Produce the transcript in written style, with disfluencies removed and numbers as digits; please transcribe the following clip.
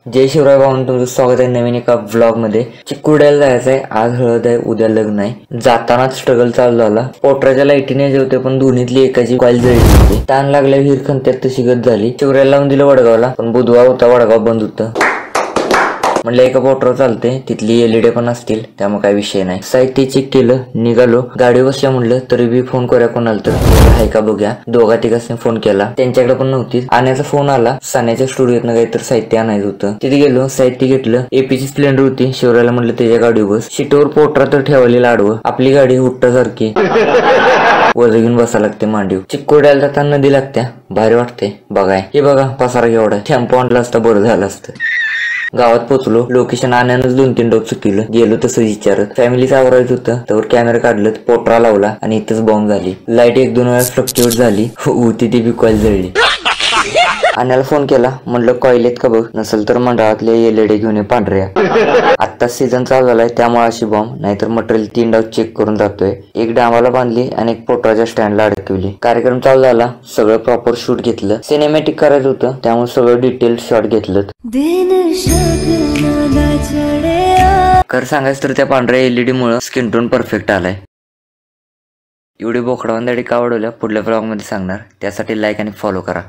जय शिवराय भावांनो, तुमचं स्वागत आहे नवीन एका व्लॉग मध्ये। चिकुड्याला जायचंय, आज हळद आहे, उद्या लग्न आहे। जातानाच स्ट्रगल चालू झाला। पोटराच्या लाईटीने जेवते पण दोन्हीतली एकाची कॉईल जळली होती। ताण लागल्या विहीर खंत्यात तशी गत झाली। शिवरायला लावून दिलं वडगावला, पण बुधवार होता, वडगाव बंद होतं। म्हणलं एका पोटरावर चालते, तिथली एलईडी पण असतील, त्यामुळे काही विषय नाही। साहित्य चेक केलं, निघालो। गाडी बसल्या म्हणलं तरी बी फोन करूया कोणाला तर, हाय का बघूया। दोघा तिघांनी फोन केला, त्यांच्याकडे पण नव्हती। आण्याचा फोन आला, साण्याच्या स्टुडिओतनं काहीतरी साहित्य आणायचं होतं। तिथे गेलो, साहित्य घेतलं। एपीची स्प्लेंडर होती, शिवरायला म्हणलं त्याच्या गाडीवर बस। सीटवर पोटरा तर ठेवलेली लाडवं, आपली गाडी हुट्टासारखी वज घेऊन बसा लागते मांडीव। चिकोड्याला जाताना नदी लागत्या, भारी वाटते बघाय। हे बघा पसारा केवढा, टेम्पो आणला असता बरं झालं असतं। गावात पोहोचलो, लोकेशन आण्यानंच 2-3 डोक चुकलं। गेलो तसं विचारत, फॅमिलीचं आवरायचं होतं तर कॅमेरा काढलं, पोटरा लावला आणि इथंच बॉम्ब झाली। लाईट 1-2 वेळा फ्लक्च्युएट झाली, होती ती बी कॉईल जळली। आण्याला फोन केला, म्हणलं कॉईल आहेत का बघ, नसेल तर मंडळातले एलईडी घेऊन ये पांढऱ्या। आत्ता सीझन चालू झालाय त्यामुळे अशी बॉम्ब, नाहीतर मटेरियल 3 डाव चेक करून जातोय। एक डामाला बांधली आणि एक पोटराच्या स्टँडला अडकवली। कार्यक्रम चालू झाला, सगळं प्रॉपर शूट घेतलं। सिनेमॅटिक करायचं होतं त्यामुळे सगळं डिटेल शॉट घेतलं। खरं सांगायचं तर त्या पांढऱ्या एलईडी मुळे स्किन टोन परफेक्ट आलाय। एवढी बोकडावांदाडी का आवडवल्या पुढल्या ब्लॉग मध्ये सांगणार, त्यासाठी लाईक आणि फॉलो करा।